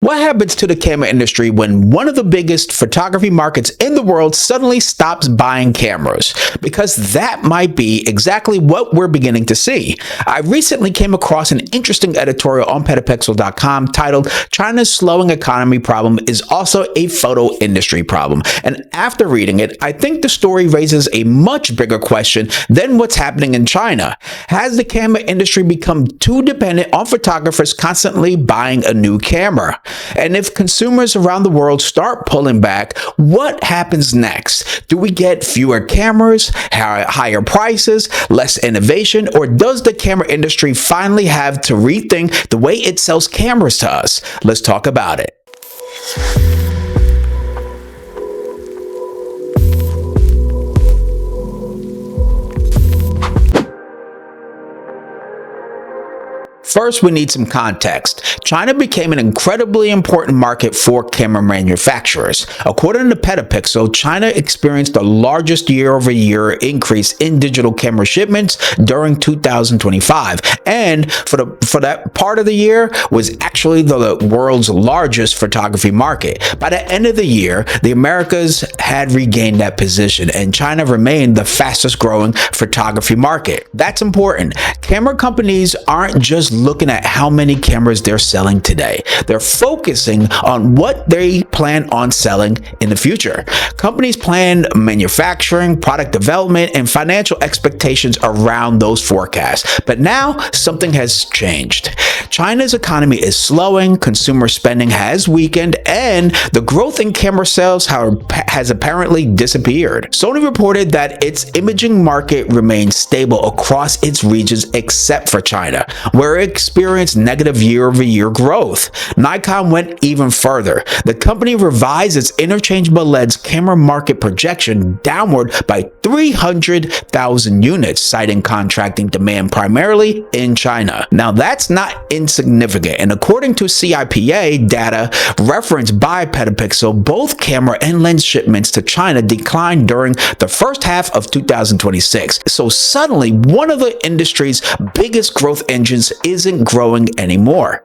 What happens to the camera industry when one of the biggest photography markets in the world suddenly stops buying cameras? Because that might be exactly what we're beginning to see. I recently came across an interesting editorial on PetaPixel.com titled "China's Slowing Economy Problem is Also a Photo Industry Problem." And after reading it, I think the story raises a much bigger question than what's happening in China. Has the camera industry become too dependent on photographers constantly buying a new camera? And if consumers around the world start pulling back, what happens next? Do we get fewer cameras, higher prices, less innovation, or does the camera industry finally have to rethink the way it sells cameras to us? Let's talk about it. First, we need some context. China became an incredibly important market for camera manufacturers. According to PetaPixel, China experienced the largest year-over-year increase in digital camera shipments during 2025, and for that part of the year was actually the world's largest photography market. By the end of the year, the Americas had regained that position, and China remained the fastest-growing photography market. That's important. Camera companies aren't just looking at how many cameras they're selling today. They're focusing on what they plan on selling in the future. Companies plan manufacturing, product development, and financial expectations around those forecasts. But now something has changed. China's economy is slowing, consumer spending has weakened, and the growth in camera sales has apparently disappeared. Sony reported that its imaging market remains stable across its regions except for China, where it experienced negative year-over-year growth. Nikon went even further. The company revised its interchangeable lens camera market projection downward by 300,000 units, citing contracting demand primarily in China. Now, that's not insignificant, and according to CIPA data referenced by PetaPixel, both camera and lens shipments to China declined during the first half of 2026. So suddenly, one of the industry's biggest growth engines isn't growing anymore.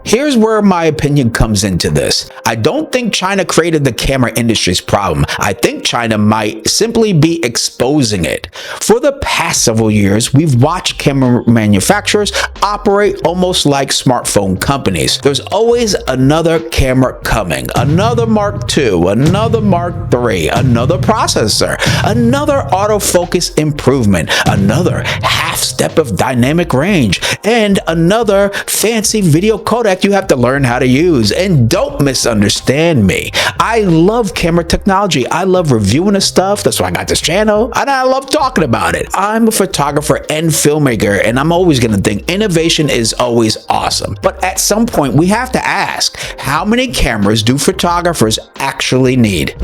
Here's where my opinion comes into this. I don't think China created the camera industry's problem. I think China might simply be exposing it. For the past several years, we've watched camera manufacturers operate almost like smartphone companies. There's always another camera coming, another Mark II, another Mark III, another processor, another autofocus improvement, another half step of dynamic range, and another fancy video codec you have to learn how to use. And don't misunderstand me. I love camera technology. I love reviewing the stuff. That's why I got this channel, and I love talking about it. I'm a photographer and filmmaker, and I'm always going to think innovation is always awesome. But at some point, we have to ask, how many cameras do photographers actually need?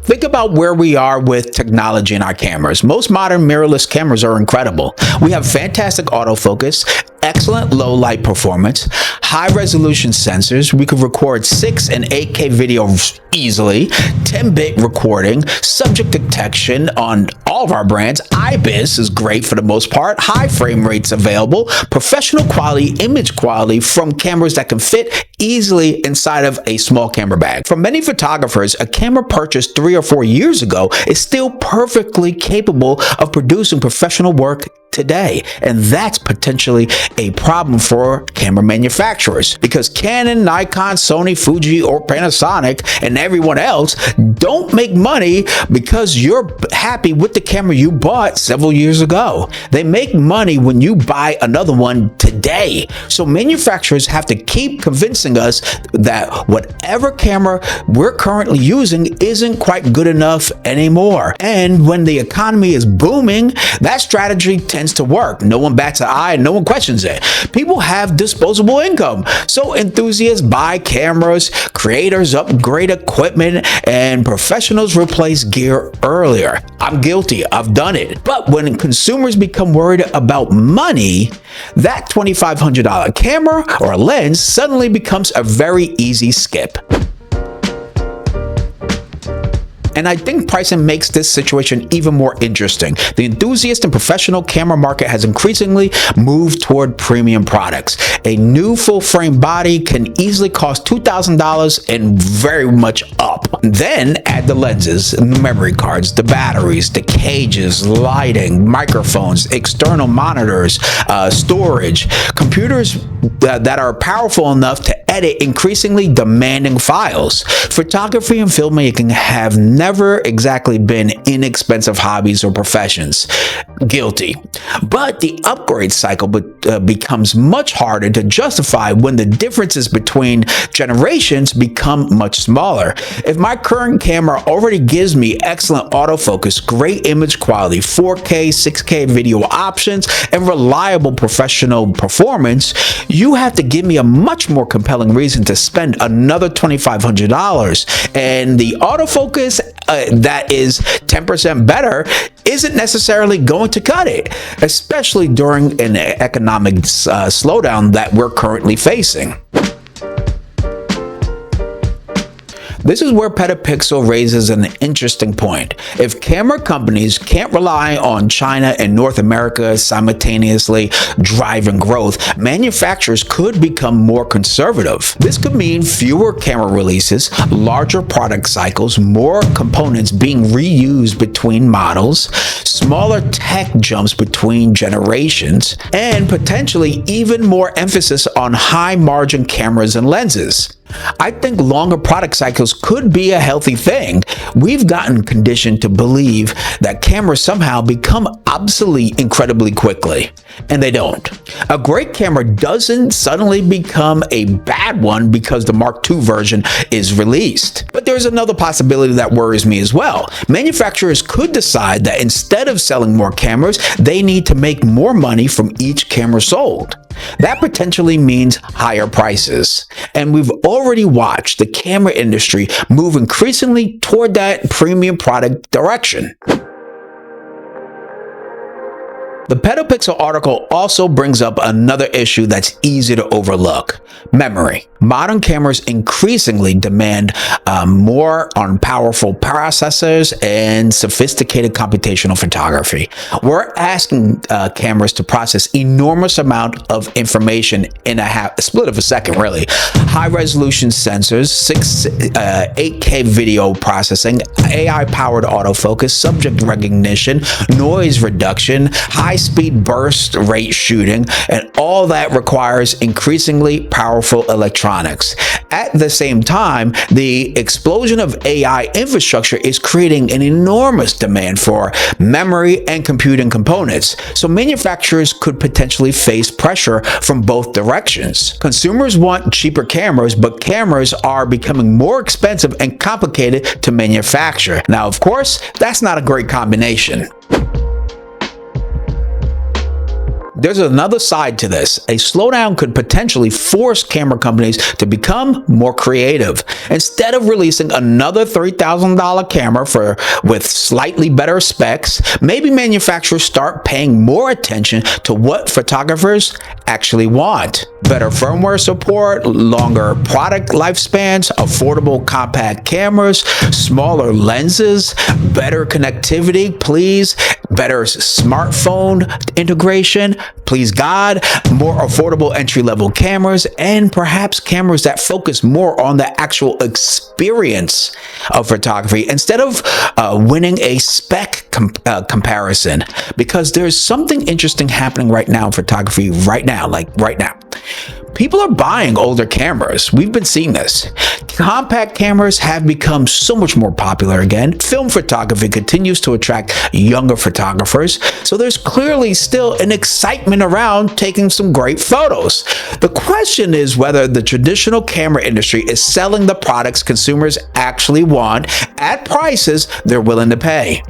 Think about where we are with technology in our cameras. Most modern mirrorless cameras are incredible. We have fantastic autofocus, excellent low light performance, high resolution sensors. We could record 6 and 8K video easily, 10-bit recording, subject detection on all of our brands. IBIS is great for the most part, high frame rates available, professional quality image quality from cameras that can fit easily inside of a small camera bag. For many photographers, a camera purchased 3 or 4 years ago is still perfectly capable of producing professional work today, and that's potentially a problem for camera manufacturers, because Canon, Nikon, Sony, Fuji, or Panasonic and everyone else don't make money because you're happy with the camera you bought several years ago. They make money when you buy another one today. So manufacturers have to keep convincing us that whatever camera we're currently using isn't quite good enough anymore. And when the economy is booming, that strategy tends to work. No one bats an eye and no one questions it. People have disposable income, so enthusiasts buy cameras, creators upgrade equipment, and professionals replace gear earlier. I'm guilty. I've done it. But when consumers become worried about money, that $2,500 camera or lens suddenly becomes a very easy skip. And I think pricing makes this situation even more interesting. The enthusiast and professional camera market has increasingly moved toward premium products. A new full-frame body can easily cost $2,000 and very much up. Then add the lenses, the memory cards, the batteries, the cages, lighting, microphones, external monitors, storage, computers that are powerful enough to edit increasingly demanding files. Photography and filmmaking have never exactly been inexpensive hobbies or professions. Guilty. But the upgrade cycle becomes much harder to justify when the differences between generations become much smaller. If my current camera already gives me excellent autofocus, great image quality, 4K, 6K video options, and reliable professional performance, you have to give me a much more compelling reason to spend another $2,500. And the autofocus that is 10% better isn't necessarily going to cut it, especially during an economic slowdown that we're currently facing. This is where PetaPixel raises an interesting point. If camera companies can't rely on China and North America simultaneously driving growth, manufacturers could become more conservative. This could mean fewer camera releases, larger product cycles, more components being reused between models, smaller tech jumps between generations, and potentially even more emphasis on high-margin cameras and lenses. I think longer product cycles could be a healthy thing. We've gotten conditioned to believe that cameras somehow become obsolete incredibly quickly, and they don't. A great camera doesn't suddenly become a bad one because the Mark II version is released. But there's another possibility that worries me as well. Manufacturers could decide that instead of selling more cameras, they need to make more money from each camera sold. That potentially means higher prices. And we've already watched the camera industry move increasingly toward that premium product direction. The PetaPixel article also brings up another issue that's easy to overlook: memory. Modern cameras increasingly demand more on powerful processors and sophisticated computational photography. We're asking cameras to process enormous amount of information in a split of a second, really. High-resolution sensors, 8K video processing, AI-powered autofocus, subject recognition, noise reduction, high-speed burst rate shooting, and all that requires increasingly powerful electronics. At the same time, the explosion of AI infrastructure is creating an enormous demand for memory and computing components, so manufacturers could potentially face pressure from both directions. Consumers want cheaper cameras, but cameras are becoming more expensive and complicated to manufacture. Now, of course, that's not a great combination. There's another side to this. A slowdown could potentially force camera companies to become more creative. Instead of releasing another $3,000 camera with slightly better specs, maybe manufacturers start paying more attention to what photographers actually want. Better firmware support, longer product lifespans, affordable compact cameras, smaller lenses, better connectivity, please, better smartphone integration, please God, more affordable entry-level cameras, and perhaps cameras that focus more on the actual experience of photography instead of winning a spec comparison. Because there's something interesting happening right now in photography right now. People are buying older cameras. We've been seeing this. Compact cameras have become so much more popular again. Film photography continues to attract younger photographers, so there's clearly still an excitement around taking some great photos. The question is whether the traditional camera industry is selling the products consumers actually want at prices they're willing to pay.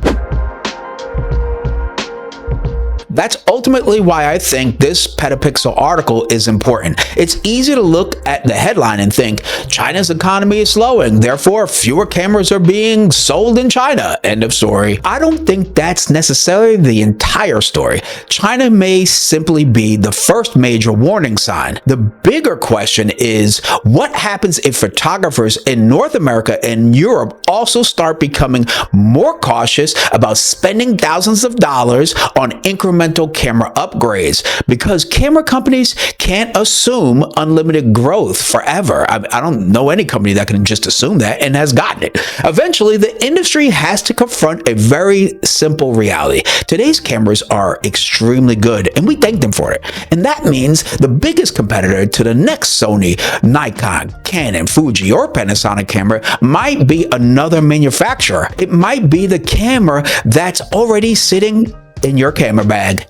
That's ultimately why I think this PetaPixel article is important. It's easy to look at the headline and think China's economy is slowing, therefore fewer cameras are being sold in China. End of story. I don't think that's necessarily the entire story. China may simply be the first major warning sign. The bigger question is, what happens if photographers in North America and Europe also start becoming more cautious about spending thousands of dollars on incremental camera upgrades? Because camera companies can't assume unlimited growth forever. I don't know any company that can just assume that and has gotten it. Eventually, the industry has to confront a very simple reality. Today's cameras are extremely good, and we thank them for it. And that means the biggest competitor to the next Sony, Nikon, Canon, Fuji, or Panasonic camera might be another manufacturer. It might be the camera that's already sitting in your camera bag.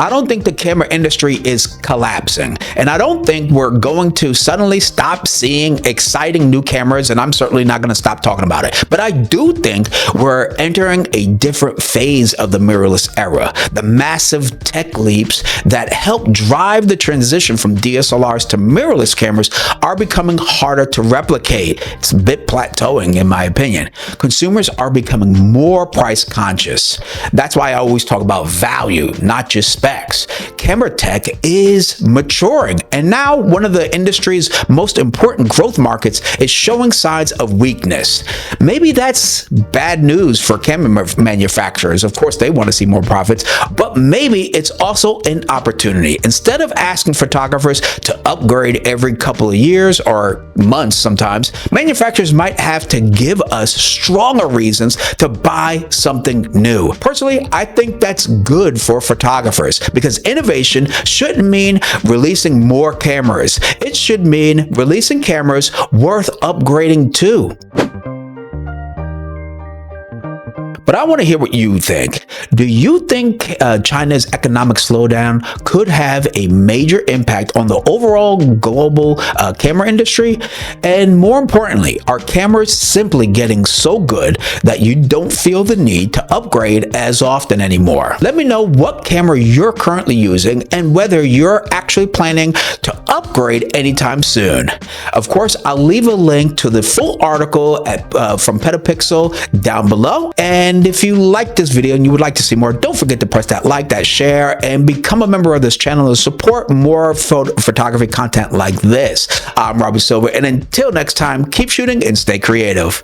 I don't think the camera industry is collapsing, and I don't think we're going to suddenly stop seeing exciting new cameras, and I'm certainly not going to stop talking about it. But I do think we're entering a different phase of the mirrorless era. The massive tech leaps that help drive the transition from DSLRs to mirrorless cameras are becoming harder to replicate. It's a bit plateauing, in my opinion. Consumers are becoming more price conscious. That's why I always talk about value, not just specs. Camera tech is maturing, and now one of the industry's most important growth markets is showing signs of weakness. Maybe that's bad news for camera manufacturers. Of course, they want to see more profits, but maybe it's also an opportunity. Instead of asking photographers to upgrade every couple of years or months sometimes, manufacturers might have to give us stronger reasons to buy something new. Personally, I think that's good for photographers, because innovation shouldn't mean releasing more cameras. It should mean releasing cameras worth upgrading too. But I want to hear what you think. Do you think China's economic slowdown could have a major impact on the overall global camera industry? And more importantly, are cameras simply getting so good that you don't feel the need to upgrade as often anymore? Let me know what camera you're currently using and whether you're actually planning to upgrade anytime soon. Of course, I'll leave a link to the full article from PetaPixel down below. And if you like this video and you would like to see more, don't forget to press that like, that share, and become a member of this channel to support more photography content like this. I'm Robbie Silver, and until next time, keep shooting and stay creative.